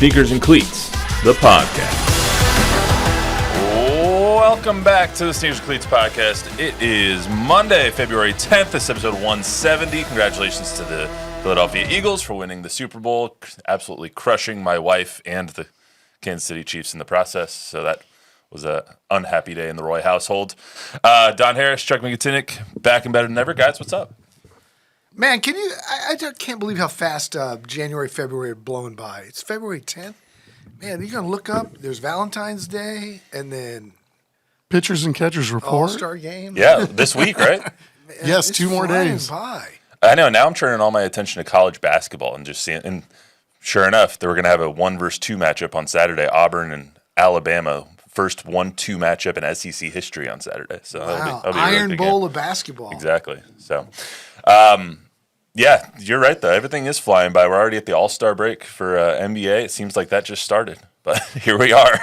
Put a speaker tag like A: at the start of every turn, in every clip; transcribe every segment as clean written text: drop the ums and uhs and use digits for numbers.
A: Sneakers and Cleats, the podcast.
B: Welcome back to the Sneakers and Cleats podcast. It is Monday, February 10th. This is episode 170. Congratulations to the Philadelphia Eagles for winning the Super Bowl, absolutely crushing my wife and the Kansas City Chiefs in the process. So that was an unhappy day in the Roy household. Don Harris, Chuck Miketinac, back and better than ever. Guys, what's up?
C: Man, I can't believe how fast January, February are blowing by. It's February 10th. Man, you're going to look up, there's Valentine's Day, and then
D: Pitchers and catchers report.
C: All-Star game.
B: Yeah, this week, right?
C: Man,
D: yes,
C: it's
D: 2 more days.
C: By.
B: I know. Now I'm turning all my attention to college basketball and just seeing. And sure enough, they were going to have a 1 versus 2 matchup on Saturday. Auburn and Alabama, first 1-2 matchup in SEC history on Saturday. So that'll be a really
C: Iron
B: big
C: Bowl
B: game.
C: of basketball.
B: Exactly. So, yeah, you're right though. Everything is flying by. We're already at the All-Star break for NBA. It seems like that just started, but here we are.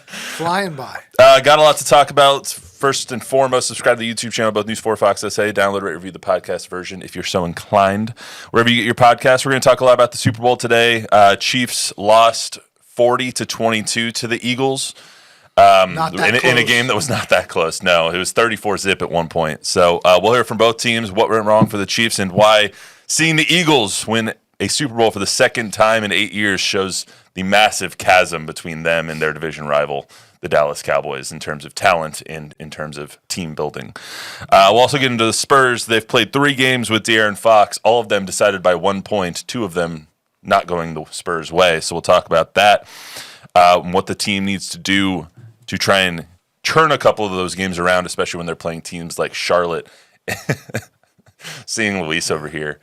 C: Flying by.
B: Got a lot to talk about. First and foremost, subscribe to the YouTube channel, both News 4 Fox SA. Download, rate, review the podcast version if you're so inclined. Wherever you get your podcast, we're going to talk a lot about the Super Bowl today. Chiefs lost 40-22 to the Eagles. In a game that was not that close. No, it was 34-zip at one point. So we'll hear from both teams what went wrong for the Chiefs and why seeing the Eagles win a Super Bowl for the second time in 8 years shows the massive chasm between them and their division rival, the Dallas Cowboys, in terms of talent and in terms of team building. We'll also get into the Spurs. They've played 3 games with De'Aaron Fox, all of them decided by 1 point, 2 of them not going the Spurs' way. So we'll talk about that, what the team needs to do to try and turn a couple of those games around, especially when they're playing teams like Charlotte. Seeing Luis over here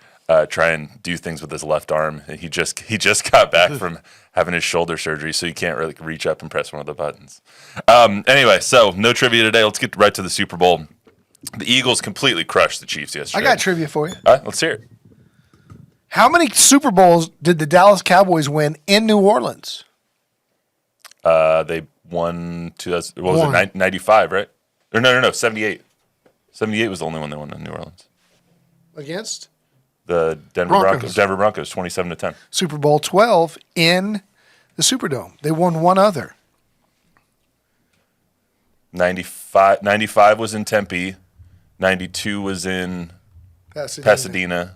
B: try and do things with his left arm. He just got back from having his shoulder surgery, so he can't really reach up and press one of the buttons. Anyway, so no trivia today. Let's get right to the Super Bowl. The Eagles completely crushed the Chiefs yesterday.
C: I got trivia for you.
B: All right, let's hear it.
C: How many Super Bowls did the Dallas Cowboys win in New Orleans?
B: They won 95, right? Or no, 78. 78 was the only one they won in New Orleans.
C: Against?
B: The Denver Broncos, 27-10.
C: Super Bowl 12 in the Superdome. They won one other.
B: 95 was in Tempe. 92 was in Pasadena.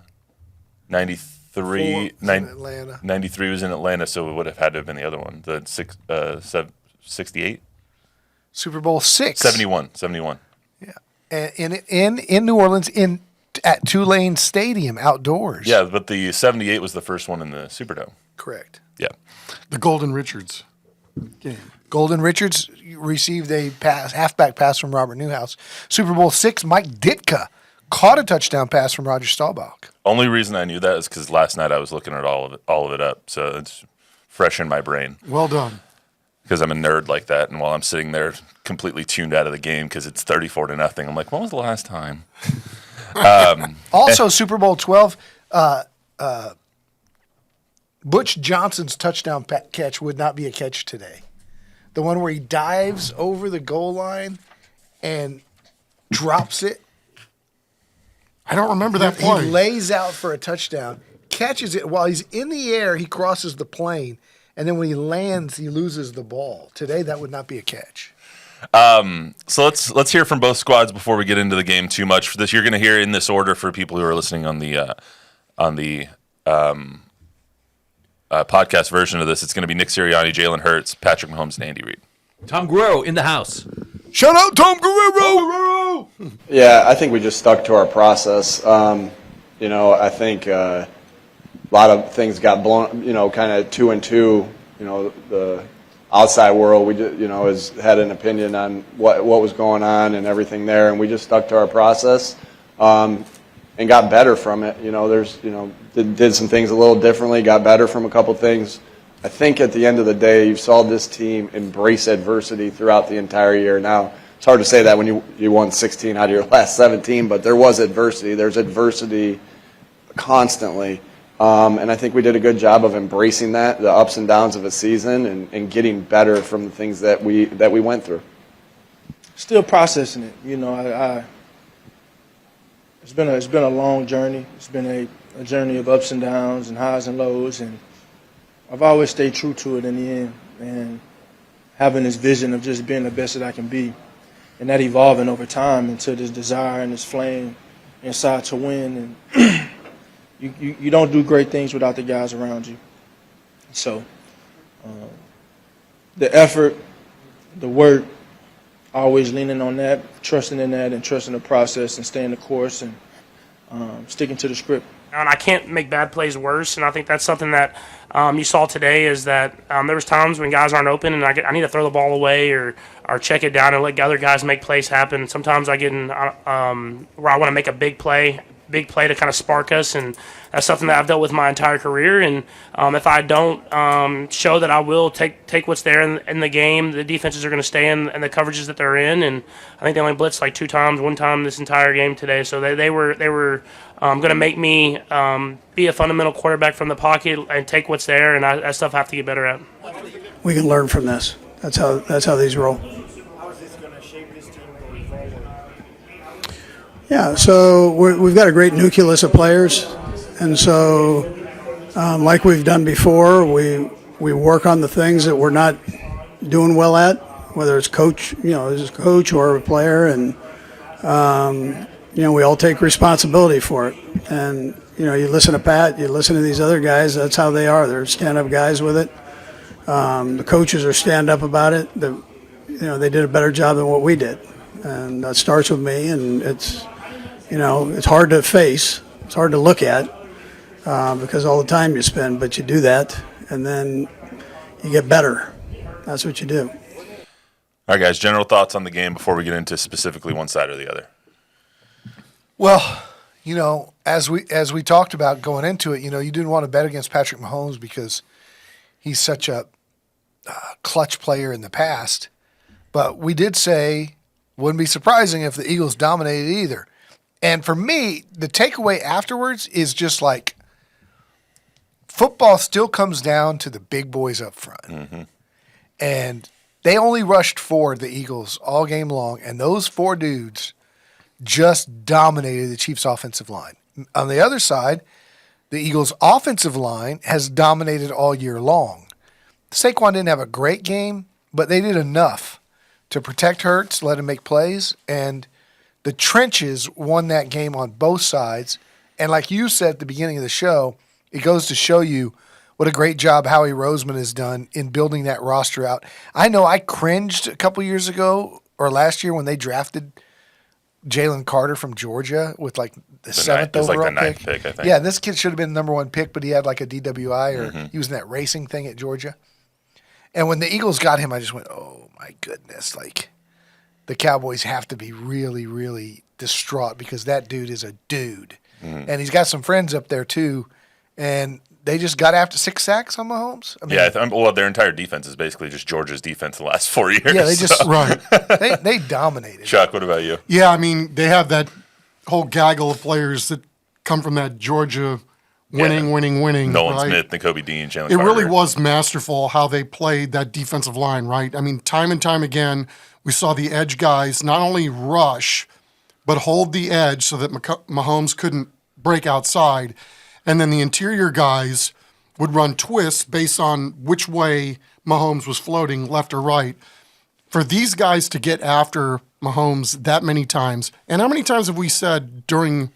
B: 93
C: Atlanta.
B: 93 was in Atlanta, so it would have had to have been the other one. The 68?
C: Super Bowl 6.
B: 71.
C: Yeah. In New Orleans at Tulane Stadium outdoors.
B: Yeah, but the 78 was the first one in the Superdome.
C: Correct.
B: Yeah.
D: The Golden Richards game.
C: Golden Richards received a halfback pass from Robert Newhouse. Super Bowl 6, Mike Ditka caught a touchdown pass from Roger Staubach.
B: Only reason I knew that is because last night I was looking at all of it up, so it's fresh in my brain.
D: Well done.
B: Because I'm a nerd like that, and while I'm sitting there completely tuned out of the game because it's 34-0, I'm like, when was the last time?
C: Also, Super Bowl 12, Butch Johnson's touchdown catch would not be a catch today. The one where he dives over the goal line and drops it.
D: I don't remember that play.
C: He lays out for a touchdown, catches it. While he's in the air, he crosses the plane, and then when he lands, he loses the ball. Today, that would not be a catch.
B: So let's hear from both squads before we get into the game too much. For this, you're going to hear in this order for people who are listening on the podcast version of this. It's going to be Nick Sirianni, Jalen Hurts, Patrick Mahomes, and Andy Reid.
A: Tom Guerrero in the house.
C: Shout out Tom Guerrero!
E: Yeah, I think we just stuck to our process. I think a lot of things got blown, kind of 2 and 2. The outside world, we just, had an opinion on what was going on and everything there, and we just stuck to our process and got better from it. Did some things a little differently, got better from a couple things. I think at the end of the day, you saw this team embrace adversity throughout the entire year. Now, it's hard to say that when you won 16 out of your last 17, but there was adversity. There's adversity constantly. And I think we did a good job of embracing that, the ups and downs of a season, and getting better from the things that we went through.
F: Still processing it. It's been a long journey. It's been a journey of ups and downs and highs and lows, and I've always stayed true to it in the end, and having this vision of just being the best that I can be, and that evolving over time into this desire and this flame inside to win. And you don't do great things without the guys around you. So the effort, the work, always leaning on that, trusting in that, and trusting the process, and staying the course, and sticking to the script.
G: And I can't make bad plays worse, and I think that's something that you saw today is that there was times when guys aren't open, and I need to throw the ball away or check it down and let other guys make plays happen. Sometimes I get in where I want to make a big play to kind of spark us, and that's something that I've dealt with my entire career. And if I don't show that I will take what's there in the game, the defenses are going to stay in the coverages that they're in. And I think they only blitzed like one time this entire game today. So they were going to make me be a fundamental quarterback from the pocket and take what's there, and that stuff I have to get better at.
H: We can learn from this. That's how these roll.
G: How is this going to shape this team going forward?
H: Yeah, so we've got a great nucleus of players, and so like we've done before, we work on the things that we're not doing well at, whether it's coach, as a coach or a player, and we all take responsibility for it. And you listen to Pat, you listen to these other guys. That's how they are. They're stand-up guys with it. The coaches are stand-up about it. They did a better job than what we did, and that starts with me. And it's hard to face. It's hard to look at because all the time you spend, but you do that, and then you get better. That's what you do.
B: All right, guys, general thoughts on the game before we get into specifically one side or the other.
C: Well, as we talked about going into it, you didn't want to bet against Patrick Mahomes because he's such a clutch player in the past. But we did say wouldn't be surprising if the Eagles dominated either. And for me, the takeaway afterwards is just like football still comes down to the big boys up front. Mm-hmm. And they only rushed forward, the Eagles, all game long, and those four dudes just dominated the Chiefs' offensive line. On the other side, the Eagles' offensive line has dominated all year long. Saquon didn't have a great game, but they did enough to protect Hurts, let him make plays, and the trenches won that game on both sides. And like you said at the beginning of the show, it goes to show you what a great job Howie Roseman has done in building that roster out. I know I cringed a couple years ago or last year when they drafted Jalen Carter from Georgia with like the seventh overall
B: ninth pick, I think.
C: Yeah, this kid should have been the number one pick, but he had like a DWI or he was in that racing thing at Georgia. And when the Eagles got him, I just went, oh my goodness, like the Cowboys have to be really, really distraught because that dude is a dude. Mm-hmm. And he's got some friends up there too. And they just got after 6 sacks on Mahomes. I mean,
B: their entire defense is basically just Georgia's defense the last 4 years.
C: Yeah, they just
D: Right.
C: they dominated.
B: Chuck, what about you?
D: Yeah, I mean, they have that whole gaggle of players that come from that Georgia winning.
B: Nolan
D: right?
B: Smith, N'Kobe Dean, Jalen
D: It
B: Carter.
D: really was masterful how they played that defensive line, right? I mean, time and time again, we saw the edge guys not only rush, but hold the edge so that Mahomes couldn't break outside. And then the interior guys would run twists based on which way Mahomes was floating, left or right. For these guys to get after Mahomes that many times, and how many times have we said during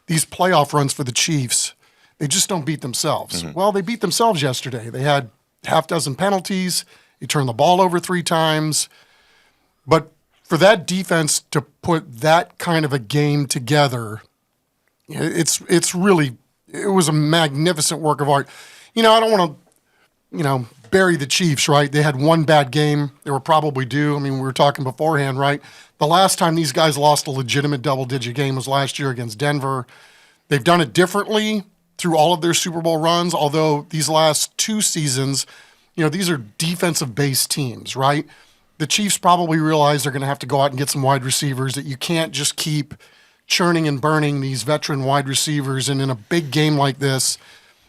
D: these playoff runs for the Chiefs, they just don't beat themselves? Mm-hmm. Well, they beat themselves yesterday. They had half dozen penalties. They turned the ball over 3 times. But for that defense to put that kind of a game together, it's really, it was a magnificent work of art. I don't want to, bury the Chiefs, right? They had one bad game. They were probably due. I mean, we were talking beforehand, right? The last time these guys lost a legitimate double-digit game was last year against Denver. They've done it differently through all of their Super Bowl runs, although these last 2 seasons, these are defensive-based teams, right? The Chiefs probably realize they're going to have to go out and get some wide receivers, that you can't just keep churning and burning these veteran wide receivers. And in a big game like this,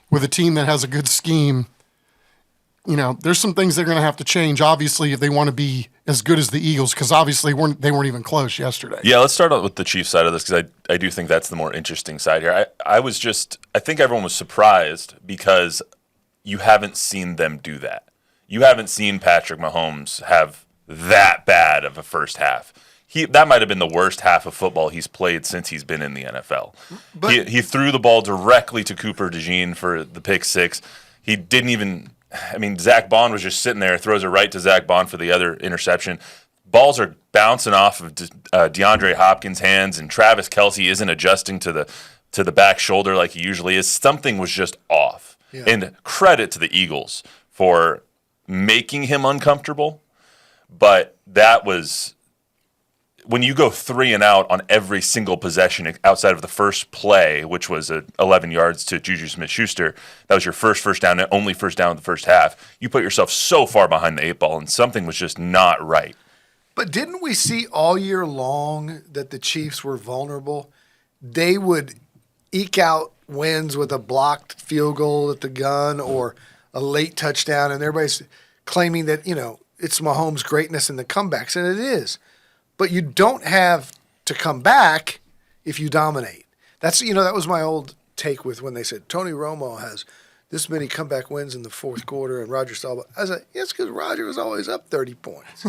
D: with a team that has a good scheme, there's some things they're going to have to change, obviously, if they want to be as good as the Eagles, because obviously they weren't even close yesterday.
B: Yeah, let's start out with the Chiefs side of this, because I do think that's the more interesting side here. I think everyone was surprised because you haven't seen them do that. You haven't seen Patrick Mahomes have that bad of a first half. That might have been the worst half of football he's played since he's been in the NFL. But he threw the ball directly to Cooper DeJean for the pick six. He didn't even – I mean, Zach Bond was just sitting there, throws it right to Zach Bond for the other interception. Balls are bouncing off of DeAndre Hopkins' hands, and Travis Kelce isn't adjusting to the back shoulder like he usually is. Something was just off. Yeah. And credit to the Eagles for making him uncomfortable, but that was – when you go 3 and out on every single possession outside of the first play, which was 11 yards to Juju Smith-Schuster, that was your first down, and only first down of the first half. You put yourself so far behind the 8 ball, and something was just not right.
C: But didn't we see all year long that the Chiefs were vulnerable? They would eke out wins with a blocked field goal at the gun or a late touchdown, and everybody's claiming that, it's Mahomes' greatness in the comebacks, and it is. But you don't have to come back if you dominate. That's that was my old take with when they said Tony Romo has this many comeback wins in the fourth quarter and Roger Staubach. I was like, yes, because Roger was always up 30 points.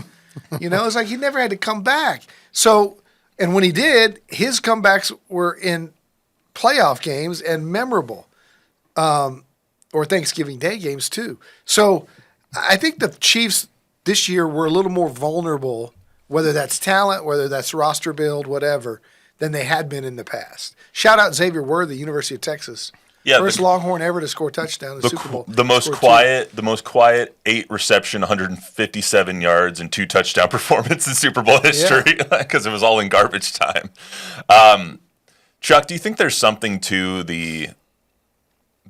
C: It's like he never had to come back. So, and when he did, his comebacks were in playoff games and memorable, or Thanksgiving Day games too. So I think the Chiefs this year were a little more vulnerable, whether that's talent, whether that's roster build, whatever, than they had been in the past. Shout out Xavier Worthy, University of Texas. Yeah, first Longhorn ever to score a touchdown in the Super Bowl.
B: The most quiet 8 reception, 157 yards, and 2 touchdown performance in Super Bowl history because it was all in garbage time. Chuck, do you think there's something to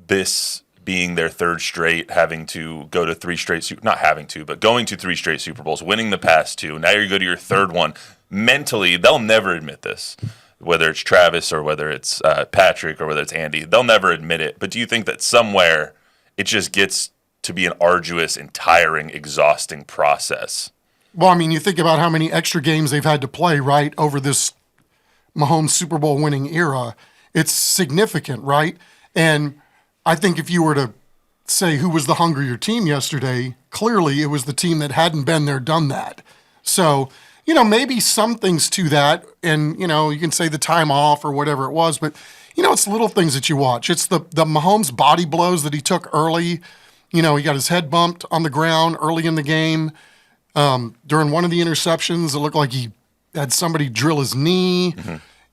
B: this being their third straight, having to go to 3 straight, not having to, but going to 3 straight Super Bowls, winning the past 2. Now you go to your third one. Mentally, they'll never admit this, whether it's Travis or whether it's Patrick or whether it's Andy. They'll never admit it. But do you think that somewhere it just gets to be an arduous and tiring, exhausting process?
D: Well, I mean, you think about how many extra games they've had to play, right, over this Mahomes Super Bowl winning era. It's significant, right? And I think if you were to say who was the hungrier team yesterday, clearly it was the team that hadn't been there, done that. So, maybe some things to that, and, you can say the time off or whatever it was, but, it's little things that you watch. It's the Mahomes body blows that he took early. He got his head bumped on the ground early in the game. During one of the interceptions, it looked like he had somebody drill his knee,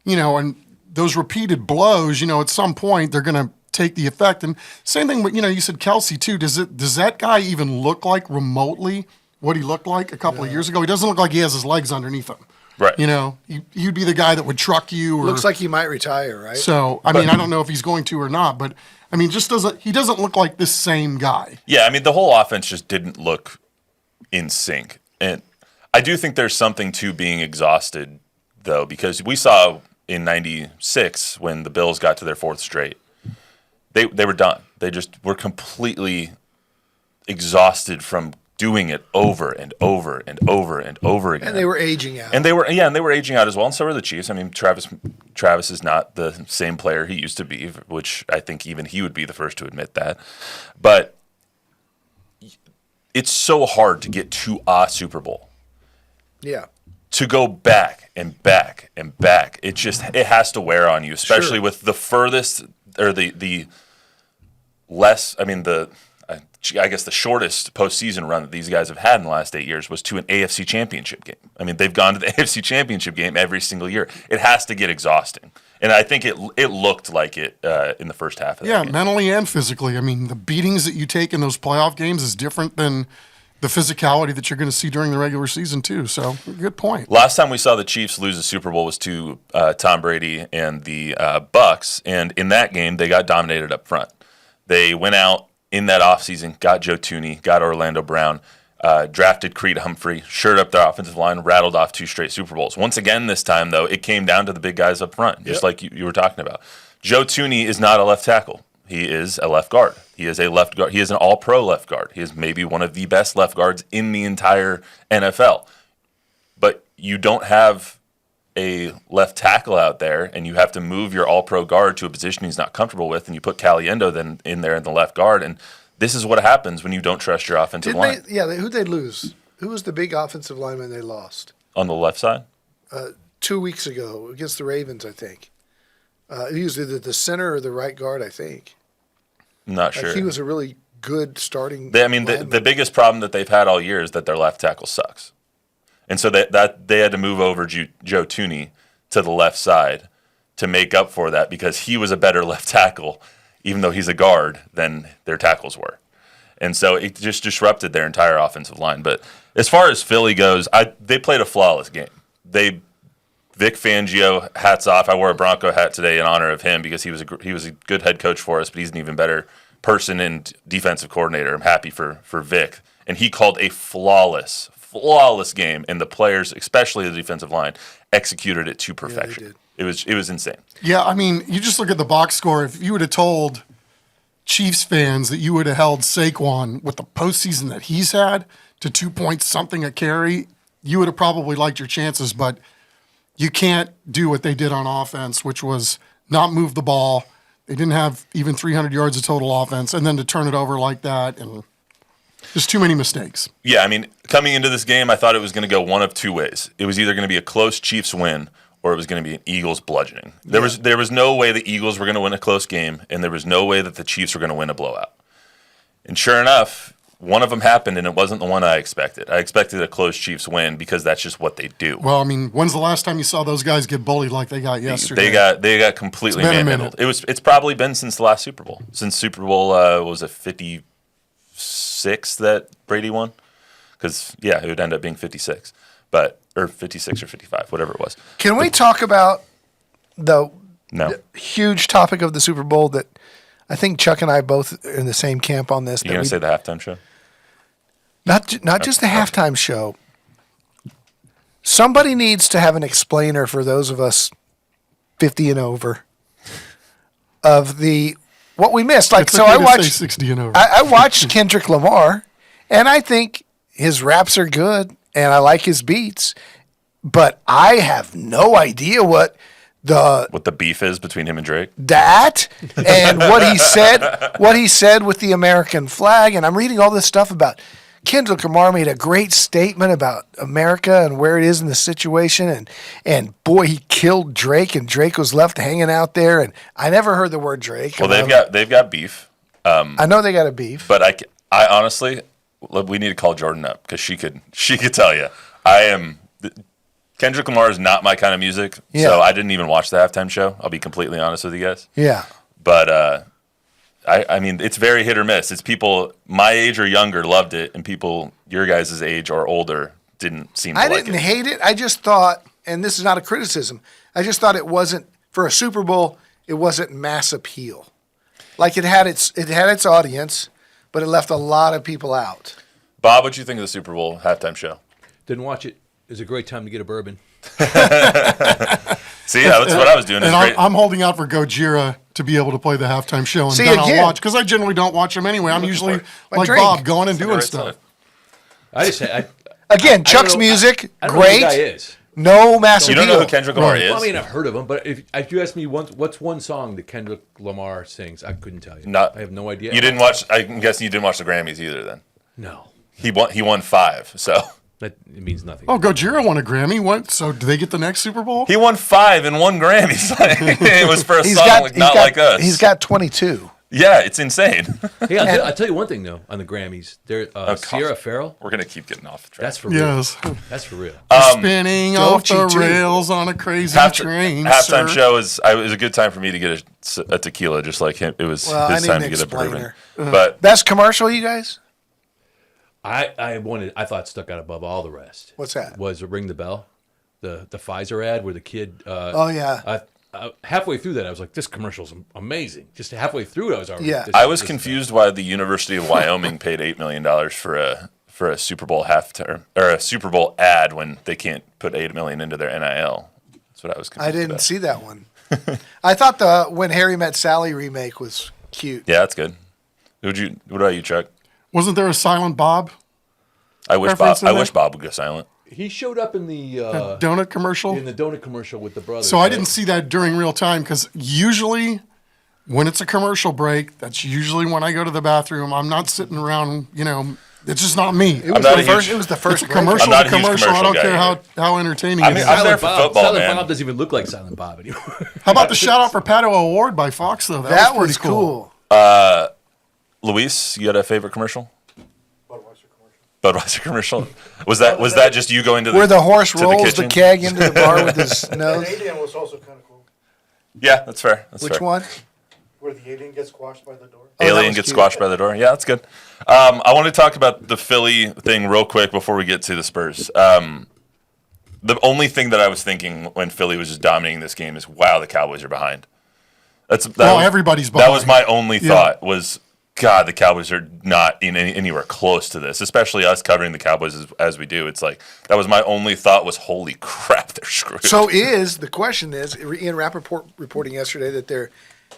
D: and those repeated blows, at some point they're going to take the effect. And same thing with, you said Kelce too. Does that guy even look like remotely what he looked like a couple of years ago? He doesn't look like he has his legs underneath him.
B: Right.
D: He'd be the guy that would truck you.
C: Looks like he might retire, right?
D: So, I don't know if he's going to or not, but he doesn't look like this same guy.
B: Yeah, the whole offense just didn't look in sync. And I do think there's something to being exhausted, though, because we saw in 96 when the Bills got to their 4th straight, they were done. They just were completely exhausted from doing it over and over and over and over again.
C: And they were aging out.
B: And they were aging out as well, and so were the Chiefs. Travis is not the same player he used to be, which I think even he would be the first to admit that. But it's so hard to get to a Super Bowl.
C: Yeah.
B: To go back and back and back, it has to wear on you, especially with the furthest or the less. I guess the shortest postseason run that these guys have had in the last 8 years was to an AFC Championship game. They've gone to the AFC Championship game every single year. It has to get exhausting, and I think it looked like it in the first half of that game.
D: Mentally and physically. The beatings that you take in those playoff games is different than the physicality that you're going to see during the regular season too. So, good point.
B: Last time we saw the Chiefs lose a Super Bowl was to Tom Brady and the Bucks, and in that game they got dominated up front. They went out in that offseason, got Joe Thuney, got Orlando Brown, drafted Creed Humphrey, shored up their offensive line, rattled off 2 straight Super Bowls. Once again this time, though, it came down to the big guys up front, just like you were talking about. Joe Thuney is not a left tackle. He is a left guard. He is a left guard. He is an all-pro left guard. He is maybe one of the best left guards in the entire NFL. But you don't have a left tackle out there, and you have to move your all-pro guard to a position he's not comfortable with, and you put Caliendo then in there in the left guard, and this is what happens when you don't trust your offensive line.
C: Who'd they lose? Who was the big offensive lineman they lost?
B: On the left side?
C: 2 weeks ago against the Ravens, I think. He was either the center or the right guard, I think.
B: I'm not sure.
C: He was a really good starting
B: the biggest problem that they've had all year is that their left tackle sucks. And so they had to move over Joe Tooney to the left side to make up for that because he was a better left tackle, even though he's a guard, than their tackles were. And so it just disrupted their entire offensive line. But as far as Philly goes, they played a flawless game. Vic Fangio, hats off. I wore a Bronco hat today in honor of him because he was a good head coach for us, but he's an even better person and defensive coordinator. I'm happy for Vic. And he called a flawless game, and the players, especially the defensive line, executed it to perfection.
C: Yeah,
B: it was insane.
D: Yeah, I mean, you just look at the box score. If you would have told Chiefs fans that you would have held Saquon with the postseason that he's had to 2 points something a carry, you would have probably liked your chances, but you can't do what they did on offense, which was not move the ball. They didn't have even 300 yards of total offense, and then to turn it over like that, and just too many mistakes.
B: Yeah, I mean, coming into this game, I thought it was going to go one of two ways. It was either going to be a close Chiefs win, or it was going to be an Eagles bludgeoning. There was no way the Eagles were going to win a close game, and there was no way that the Chiefs were going to win a blowout. And sure enough, one of them happened, and it wasn't the one I expected. I expected a close Chiefs win because that's just what they do.
D: Well, I mean, when's the last time you saw those guys get bullied like they got yesterday?
B: They got completely manhandled. It's probably been since the last Super Bowl. Since Super Bowl was it 56 that Brady won? Because it would end up being 56, or 56 or 55, whatever it was.
C: Can we talk about the
B: No.
C: huge topic of the Super Bowl that I think Chuck and I both are in the same camp on this?
B: You going to say the halftime show?
C: Not just the halftime show. Somebody needs to have an explainer for those of us 50 and over of what we missed. Like,
D: It's
C: so
D: okay
C: I
D: to
C: watched
D: say 60 and over.
C: I watched Kendrick Lamar, and I think his raps are good, and I like his beats, but I have no idea what
B: the beef is between him and Drake.
C: That and what he said with the American flag, and I'm reading all this stuff about Kendrick Lamar made a great statement about America and where it is in the situation, and boy, he killed Drake, and Drake was left hanging out there, and I never heard the word Drake.
B: Well, they've got beef.
C: I know they got a beef,
B: but I honestly, we need to call Jordan up because she could tell you. Kendrick Lamar is not my kind of music, so I didn't even watch the halftime show. I'll be completely honest with you guys.
C: Yeah,
B: but I mean, it's very hit or miss. It's people my age or younger loved it, and people your guys' age or older didn't seem to like it.
C: I didn't hate it. I just thought, and this is not a criticism, I just thought it wasn't, for a Super Bowl, it wasn't mass appeal. Like, it had its audience, but it left a lot of people out.
B: Bob, what do you think of the Super Bowl halftime show?
A: Didn't watch it. It was a great time to get a bourbon.
B: See, that's what I was doing.
D: And I'm holding out for Gojira to be able to play the halftime show, and then I'll watch, because I generally don't watch them anyway. I'm usually like Bob, going and doing stuff.
A: I just said,
C: again, Chuck's music,
A: I don't know who
C: great.
A: the guy is.
C: No mass appeal.
B: You don't know who Kendrick Lamar is?
A: Well, I mean, I've heard of him, but if you ask me what's one song that Kendrick Lamar sings, I couldn't tell you. I have no idea.
B: You didn't watch. I'm guessing you didn't watch the Grammys either. Then
A: no.
B: He won 5. So.
A: It means nothing.
D: Oh, Gojira won a Grammy. So do they get the next Super Bowl?
B: He won 5 and 1 Grammys. It was for a song not like us.
C: He's got 22.
B: Yeah, it's insane.
A: Hey, I'll tell you one thing though. On the Grammys, Sierra Farrell.
B: We're gonna keep getting off the track.
A: That's for real.
D: Yes.
A: That's for real.
D: Spinning off the rails on a crazy train.
B: Halftime show was a good time for me to get a tequila, just like him. It was his time to get a bourbon. But
C: best commercial, you guys?
A: I thought stuck out above all the rest.
C: What's that?
A: Was Ring the Bell, the Pfizer ad where the kid.
C: Oh yeah.
A: Halfway through that, I was like, "This commercial's amazing." Just halfway through it, I was already.
C: Yeah.
B: I was confused why the University of Wyoming paid $8 million for a Super Bowl halftime or a Super Bowl ad when they can't put $8 million into their NIL. That's what I was confused
C: I didn't
B: about.
C: see that one. I thought the When Harry Met Sally remake was cute.
B: Yeah, that's good. What about you, Chuck?
D: Wasn't there a Silent Bob?
B: I wish Bob would go silent.
A: He showed up in the
D: donut commercial.
A: In the donut commercial with the brothers.
D: So I didn't see that during real time, because usually when it's a commercial break, that's usually when I go to the bathroom. I'm not sitting around, it's just not me.
C: It was the first
D: It's a
C: break.
D: commercial.
B: I'm not
D: to
B: a huge
D: commercial. I
B: commercial
D: don't care
B: guy
D: how entertaining
B: I
D: it
B: mean,
D: is.
B: I'm there for football,
A: Silent
B: man.
A: Bob doesn't even look like Silent Bob anymore.
D: How about the shout out for Pato Award by Fox though?
C: That
D: was
C: was
D: pretty cool.
B: Luis, you got a favorite commercial? Budweiser commercial. Was that just you going to the
C: Where the horse
B: to
C: rolls the
B: kitchen?
C: keg into the bar with his nose.
I: Alien was also kind of cool.
B: Yeah, that's fair. That's
C: Which
B: fair.
C: one?
I: Where the alien gets squashed by the door.
C: that
B: Alien
C: was
B: gets
C: cute.
B: squashed by the door. Yeah, that's good. I want to talk about the Philly thing real quick before we get to the Spurs. The only thing that I was thinking when Philly was just dominating this game is, wow, the Cowboys are behind.
D: Everybody's
B: That
D: behind.
B: was my only thought was, God, the Cowboys are not anywhere close to this, especially us covering the Cowboys as we do. It's like, that was my only thought was, holy crap, they're screwed.
C: So the question is, Ian Rappaport reporting yesterday that there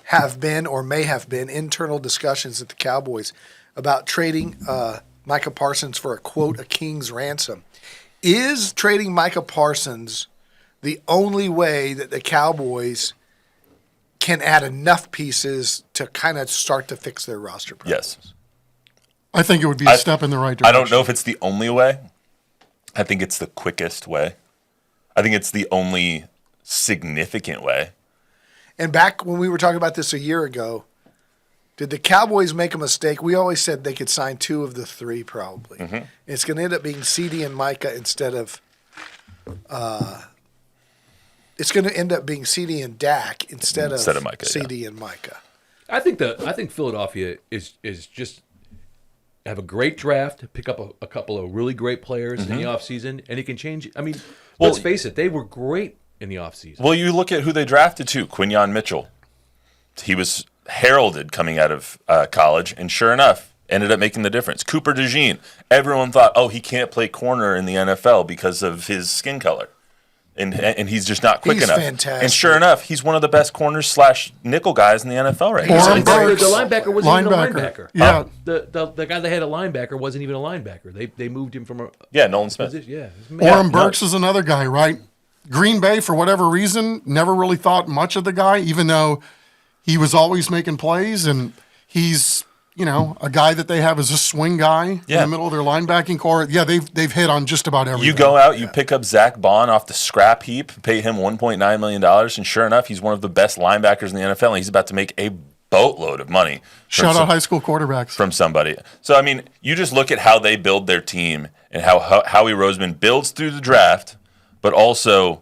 C: have been or may have been internal discussions at the Cowboys about trading Micah Parsons for a king's ransom. Is trading Micah Parsons the only way that the Cowboys can add enough pieces to kind of start to fix their roster problems?
B: Yes.
D: I think it would be a step in the right direction.
B: I don't know if it's the only way. I think it's the quickest way. I think it's the only significant way.
C: And back when we were talking about this a year ago, did the Cowboys make a mistake? We always said they could sign two of the three probably.
B: Mm-hmm.
C: It's going to end up being CD and Micah instead of it's going to end up being CD and Dak instead of
B: Micah,
C: CD and Micah.
A: I think Philadelphia is just have a great draft, pick up a couple of really great players in the offseason, and it can change. I mean, let's face it, they were great in the offseason.
B: Well, you look at who they drafted too, Quinyon Mitchell. He was heralded coming out of college, and sure enough, ended up making the difference. Cooper DeJean, everyone thought, oh, he can't play corner in the NFL because of his skin color. And he's just not quick
C: He's
B: enough.
C: fantastic.
B: And sure enough, he's one of the best corners / nickel guys in the NFL right now.
D: Oren Burks.
A: The linebacker wasn't even a linebacker.
D: Yeah.
A: The guy that had a linebacker wasn't even a linebacker. They moved him from a
B: Yeah, Nolan Smith.
A: position. Yeah, it's amazing.
D: Oren Burks is another guy, right? Green Bay, for whatever reason, never really thought much of the guy, even though he was always making plays, and he's a guy that they have as a swing guy in
B: Yeah.
D: the middle of their linebacking core. Yeah, they've hit on just about everything.
B: You go out, you pick up Zach Bond off the scrap heap, pay him $1.9 million, and sure enough, he's one of the best linebackers in the NFL, and he's about to make a boatload of money.
D: Shout out high school quarterbacks.
B: From somebody. So, I mean, you just look at how they build their team and how Howie Roseman builds through the draft, but also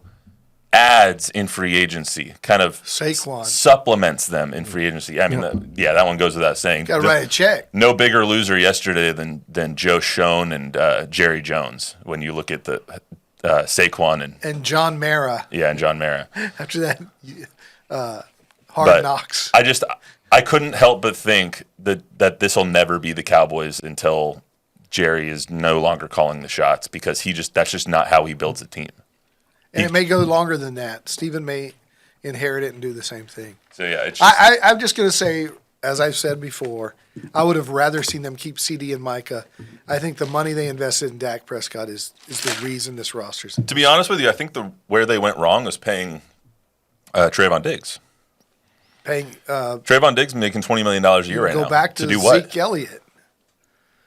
B: adds in free agency, kind of
C: Saquon.
B: supplements them in free agency. I mean, that one goes without saying.
C: Got to write a check.
B: No bigger loser yesterday than Joe Schoen and Jerry Jones when you look at the Saquon
C: And John Mara
B: and John Mara.
C: after that Hard
B: But
C: Knocks.
B: I couldn't help but think that this will never be the Cowboys until Jerry is no longer calling the shots, because that's just not how he builds a team.
C: And it may go longer than that. Steven may inherit it and do the same thing.
B: So yeah, it's just,
C: I'm just going to say, as I've said before, I would have rather seen them keep CD and Micah. I think the money they invested in Dak Prescott is the reason this roster's.
B: to be honest with you, I think where they went wrong was paying Trayvon Diggs.
C: Paying
B: Trayvon Diggs making $20 million a year right now.
C: go back to
B: do what?
C: Zeke Elliott.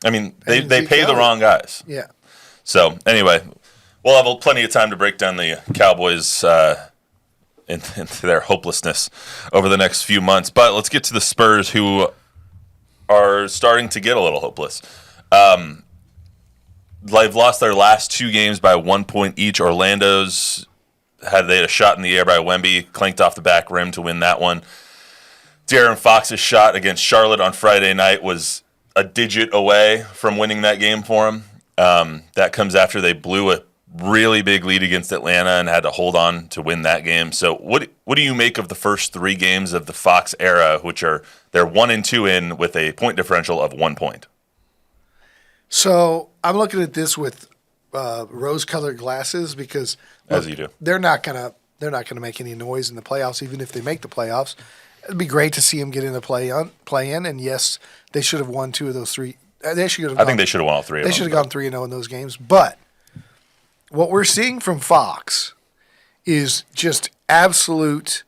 B: I mean, they
C: Zeke
B: pay the
C: Elliott.
B: wrong guys.
C: Yeah.
B: So anyway, we'll have plenty of time to break down the Cowboys into their hopelessness over the next few months. But let's get to the Spurs, who are starting to get a little hopeless. They've lost their last two games by 1 point each. Orlando's they had a shot in the air by Wemby, clanked off the back rim to win that one. De'Aaron Fox's shot against Charlotte on Friday night was a digit away from winning that game for him. That comes after they blew a really big lead against Atlanta and had to hold on to win that game. So what do you make of the first three games of the Fox era, which they're 1-2 in with a point differential of 1 point?
C: So I'm looking at this with rose-colored glasses because
B: As you do.
C: they're not gonna make any noise in the playoffs, even if they make the playoffs. It'd be great to see them get in the play-in, and yes, they should have won two of those three. They should have.
B: I think they should have won all three of
C: They
B: them.
C: should have gone 3-0 in those games. But what we're seeing from Fox is just absolute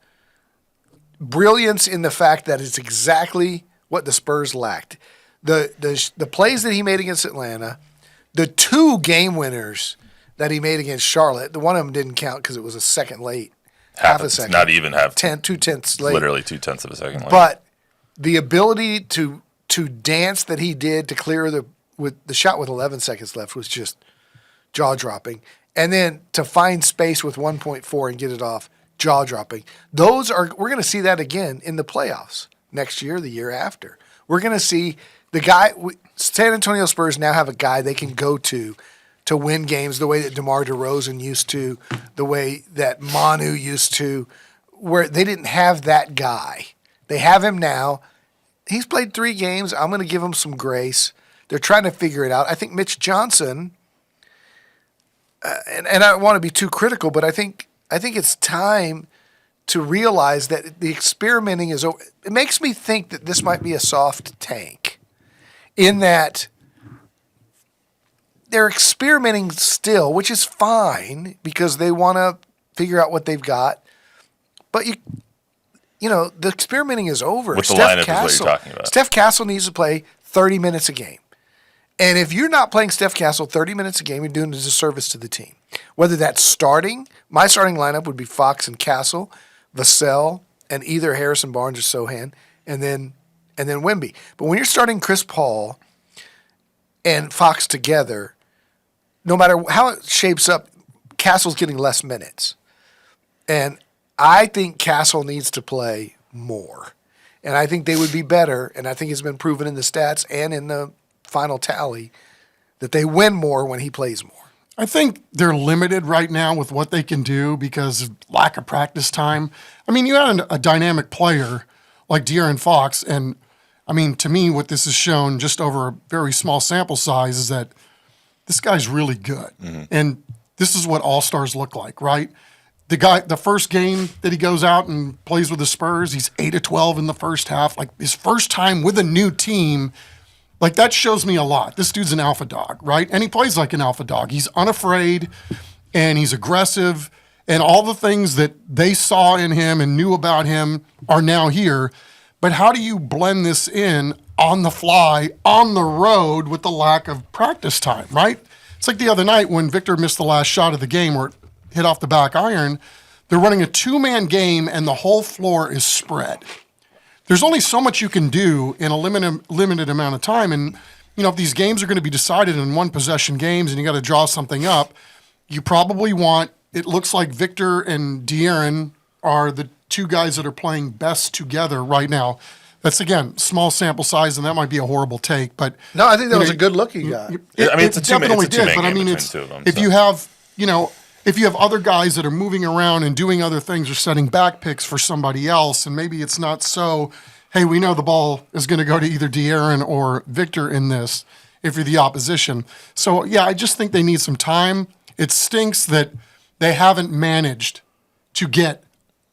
C: brilliance in the fact that it's exactly what the Spurs lacked. The plays that he made against Atlanta, the 2 game winners that he made against Charlotte, the one of them didn't count because it was a second late. Half a second.
B: Not even half.
C: 2/10 late.
B: Literally 0.2 of a second late.
C: But the ability to dance that he did to clear with the shot with 11 seconds left was just jaw-dropping. And then to find space with 1.4 and get it off, jaw-dropping. We're going to see that again in the playoffs next year, the year after. We're going to see San Antonio Spurs now have a guy they can go to win games the way that DeMar DeRozan used to, the way that Manu used to, where they didn't have that guy. They have him now. He's played 3 games. I'm going to give him some grace. They're trying to figure it out. I think Mitch Johnson, and I don't want to be too critical, but I think it's time to realize that the experimenting is over. It makes me think that this might be a soft tank in that they're experimenting still, which is fine because they want to figure out what they've got. But the experimenting is over.
B: With the lineup is what you're talking about.
C: Steph Castle needs to play 30 minutes a game. And if you're not playing Steph Castle 30 minutes a game, you're doing a disservice to the team. Whether that's starting, my starting lineup would be Fox and Castle, Vassell, and either Harrison Barnes or Sohan, and then Wemby. But when you're starting Chris Paul and Fox together, no matter how it shapes up, Castle's getting less minutes. And I think Castle needs to play more. And I think they would be better, and I think it's been proven in the stats and in the final tally that they win more when he plays more.
D: I think they're limited right now with what they can do because of lack of practice time. I mean, you had a dynamic player like De'Aaron Fox, and I mean, to me, what this has shown just over a very small sample size is that this guy's really good. Mm-hmm. And this is what all-stars look like, right? The first game that he goes out and plays with the Spurs, he's 8 of 12 in the first half. Like his first time with a new team, like that shows me a lot. This dude's an alpha dog, right? And he plays like an alpha dog. He's unafraid and he's aggressive, and all the things that they saw in him and knew about him are now here. But how do you blend this in on the fly, on the road with the lack of practice time, right? It's like the other night when Victor missed the last shot of the game where it hit off the back iron. They're running a 2-man game and the whole floor is spread. There's only so much you can do in a limited amount of time. And, if these games are going to be decided in one-possession games and you got to draw something up, you probably it looks like Victor and De'Aaron are the 2 guys that are playing best together right now. That's, again, small sample size, and that might be a horrible take. But
C: no, I think that was a good-looking guy.
B: It's a two-man game
D: but I mean,
B: between 2 of them.
D: If you have other guys that are moving around and doing other things or setting back picks for somebody else, and maybe it's not so, hey, we know the ball is going to go to either De'Aaron or Victor in this if you're the opposition. So, yeah, I just think they need some time. It stinks that they haven't managed to get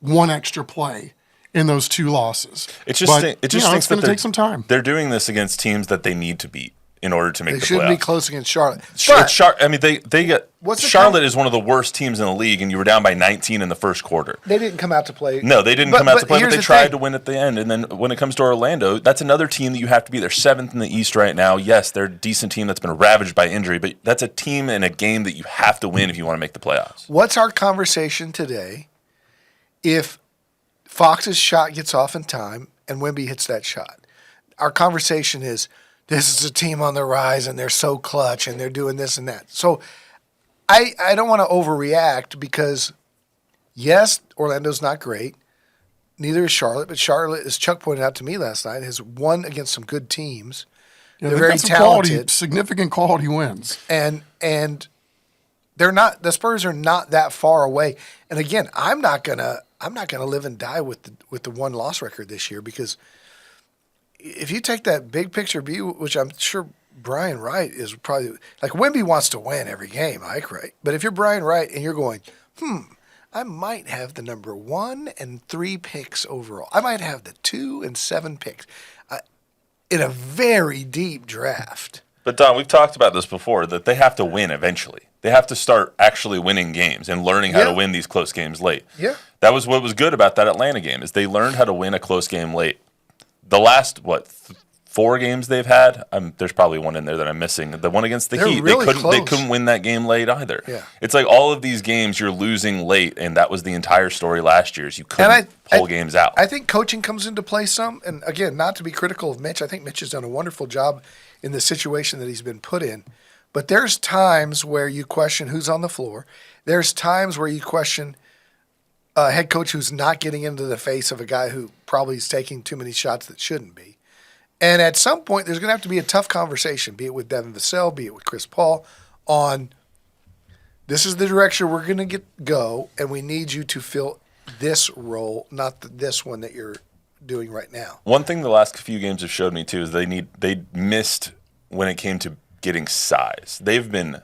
D: one extra play in those 2 losses.
B: It just stinks
D: it's going to take some time.
B: They're doing this against teams that they need to beat in order to make the playoffs.
C: They shouldn't be close against Charlotte.
B: They get Charlotte is one of the worst teams in the league, and you were down by 19 in the first quarter.
C: They didn't come out to play.
B: No, they didn't come out to play, but they tried to win at the end. And then when it comes to Orlando, that's another team that you have to be. They're 7th in the East right now. Yes, they're a decent team that's been ravaged by injury, but that's a team in a game that you have to win if you want to make the playoffs.
C: What's our conversation today if Fox's shot gets off in time and Wemby hits that shot? Our conversation is, this is a team on the rise, and they're so clutch, and they're doing this and that. So I don't want to overreact because, yes, Orlando's not great. Neither is Charlotte. But Charlotte, as Chuck pointed out to me last night, has won against some good teams.
D: Yeah,
C: they're very talented.
D: Significant quality wins.
C: And they're not. The Spurs are not that far away. And again, I'm not gonna live and die with the 1-loss record this year, because if you take that big picture view, which I'm sure Brian Wright is probably like, Wemby wants to win every game, Ike Wright. But if you're Brian Wright and you're going, I might have the number 1 and 3 picks overall. I might have the 2 and 7 picks in a very deep draft.
B: But Don, we've talked about this before, that they have to win eventually. They have to start actually winning games and learning how to win these close games late.
C: Yeah.
B: That was what was good about that Atlanta game is they learned how to win a close game late. The last 4 games they've had, there's probably one in there that I'm missing. The one against the Heat,
C: really
B: they couldn't win that game late either.
C: Yeah.
B: It's like all of these games you're losing late, and that was the entire story last year. Is you couldn't pull games out.
C: I think coaching comes into play some, and again, not to be critical of Mitch. I think Mitch has done a wonderful job in the situation that he's been put in. But there's times where you question who's on the floor. There's times where you question a head coach who's not getting into the face of a guy who probably is taking too many shots that shouldn't be. And at some point, there's going to have to be a tough conversation, be it with Devin Vassell, be it with Chris Paul, on this is the direction we're going to go, and we need you to fill this role, not this one that you're doing right now.
B: One thing the last few games have showed me, too, is they missed when it came to getting size. They've been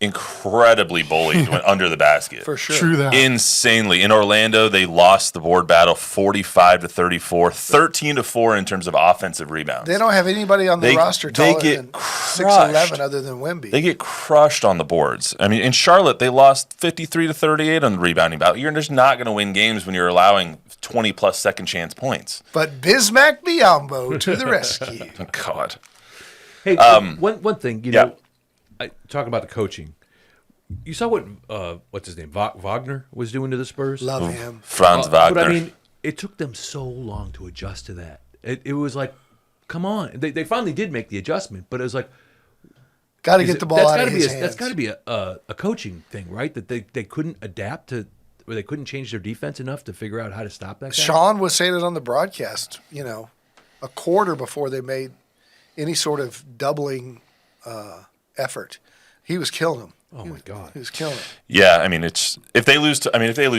B: incredibly bullied when under the basket.
C: For sure.
D: True that.
B: Insanely. In Orlando, they lost the board battle 45-34, 13-4 in terms of offensive rebounds.
C: They don't have anybody on the roster taller than 6'11" other than Wemby.
B: They get crushed on the boards. I mean, in Charlotte, they lost 53-38 on the rebounding battle. You're just not going to win games when you're allowing 20-plus second chance points.
C: But Bismack Biyombo to the rescue.
B: Oh, God.
A: Hey, one thing, talking about the coaching. You saw what what's his name, Wagner was doing to the Spurs.
C: Love him,
B: Franz Wagner.
A: But I mean, it took them so long to adjust to that. It was like, come on. They finally did make the adjustment, but it was like,
C: got to get the ball out of his hands.
A: That's got to be a coaching thing, right? That they couldn't adapt to, or they couldn't change their defense enough to figure out how to stop that guy.
C: Sean was saying it on the broadcast. A quarter before they made any sort of doubling effort, he was killing them.
A: Oh my God,
C: he was killing them.
B: Yeah, I mean, if they lose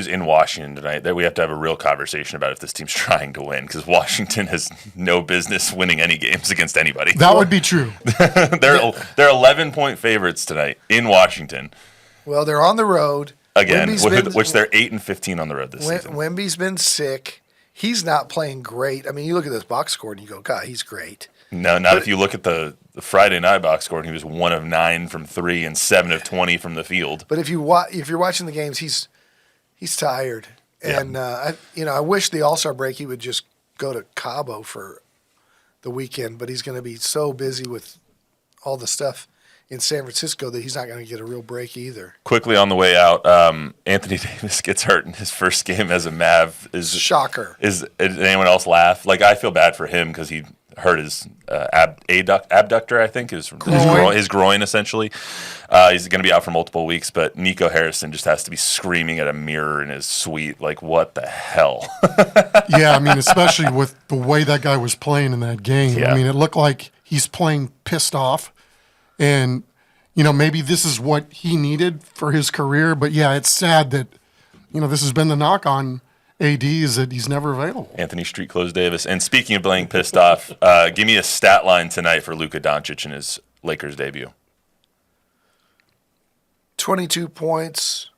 B: in Washington tonight, then we have to have a real conversation about if this team's trying to win, because Washington has no business winning any games against anybody.
D: That would be true.
B: They're 11-point favorites tonight in Washington.
C: Well, they're on the road
B: Again, which they're 8-15 on the road this season.
C: Wemby's been sick. He's not playing great. I mean, you look at this box score and you go, God, he's great.
B: No, not if you look at the Friday night box score, and he was 1 of 9 from 3 and 7 of 20 from the field.
C: But if you're watching the games, he's tired, and I wish the All-Star break he would just go to Cabo for the weekend. But he's going to be so busy with all the stuff in San Francisco that he's not going to get a real break either.
B: Quickly on the way out, Anthony Davis gets hurt in his first game as a Mav.
C: Shocker.
B: Did anyone else laugh? Like, I feel bad for him because he hurt his abductor, I think, his groin, essentially. He's going to be out for multiple weeks, but Nico Harrison just has to be screaming at a mirror in his suite, like, what the hell?
D: Yeah, I mean, especially with the way that guy was playing in that game.
B: Yeah.
D: I mean, it looked like he's playing pissed off. And, maybe this is what he needed for his career. But, yeah, it's sad that, this has been the knock on AD is that he's never available.
B: Anthony Street Clothes Davis. And speaking of playing pissed off, give me a stat line tonight for Luka Doncic in his Lakers debut.
C: 22 points,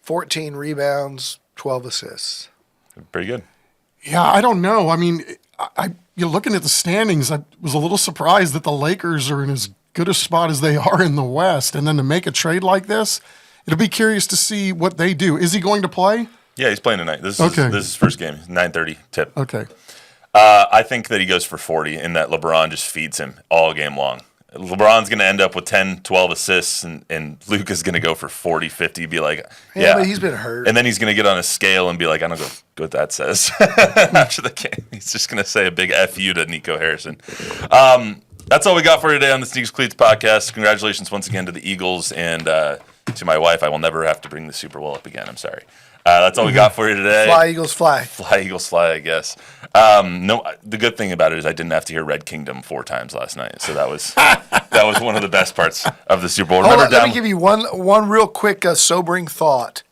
C: 14 rebounds, 12 assists.
B: Pretty good.
D: Yeah, I don't know. I mean, you're looking at the standings. I was a little surprised that the Lakers are in as good a spot as they are in the West. And then to make a trade like this, it'll be curious to see what they do. Is he going to play?
B: Yeah, he's playing tonight. This is his first game. 9:30 tip.
D: Okay.
B: I think that he goes for 40 and that LeBron just feeds him all game long. LeBron's going to end up with 10, 12 assists, and Luka's going to go for 40, 50, be like, yeah.
C: But he's been hurt.
B: And then he's going to get on a scale and be like, I don't know what that says. After the game, he's just going to say a big F you to Nico Harrison. That's all we got for today on the Sneakers and Cleats podcast. Congratulations once again to the Eagles and to my wife. I will never have to bring the Super Bowl up again. I'm sorry. That's all we got for you today.
C: Fly, Eagles, fly.
B: Fly, Eagles, fly, I guess. No, the good thing about it is I didn't have to hear Red Kingdom 4 times last night, so that was one of the best parts of the Super Bowl.
C: Let me give you one real quick sobering thought.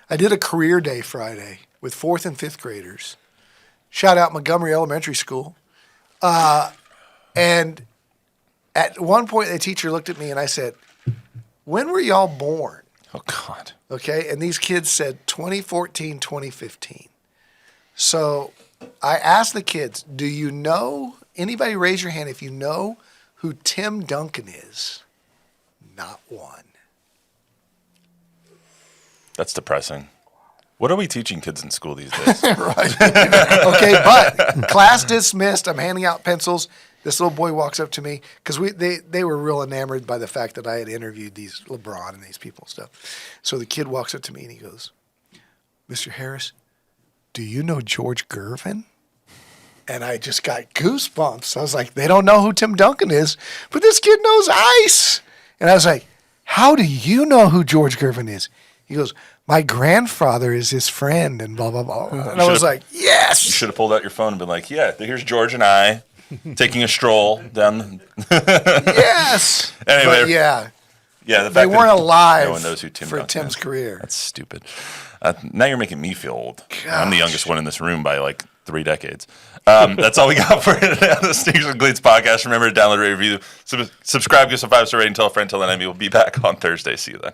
C: I did a career day Friday with 4th and 5th graders. Shout out Montgomery Elementary School. And at one point, the teacher looked at me and I said, "When were y'all born?"
B: Oh, God.
C: Okay, and these kids said 2014, 2015. So I asked the kids, do you know, anybody raise your hand if you know who Tim Duncan is? Not one.
B: That's depressing. What are we teaching kids in school these days?
C: Okay, but class dismissed. I'm handing out pencils. This little boy walks up to me because they were real enamored by the fact that I had interviewed these LeBron and these people and stuff. So the kid walks up to me and he goes, "Mr. Harris, do you know George Gervin?" And I just got goosebumps. I was like, they don't know who Tim Duncan is, but this kid knows ice. And I was like, how do you know who George Gervin is? He goes, my grandfather is his friend and blah, blah, blah. And I was like, yes.
B: You should have pulled out your phone and been like, yeah, here's George and I taking a stroll down.
C: Yes.
B: Anyway.
C: But yeah.
B: Yeah, the fact
C: They weren't
B: that
C: alive
B: no one knows who Tim
C: for
B: Duncan
C: Tim's
B: is.
C: career.
B: That's stupid. Now you're making me feel old. I'm the youngest one in this room by like 3 decades. That's all we got for today on the Sneakers and Cleats podcast. Remember to download, rate, review, subscribe, give us a 5-star rating, tell a friend, tell an enemy. We'll be back on Thursday. See you then.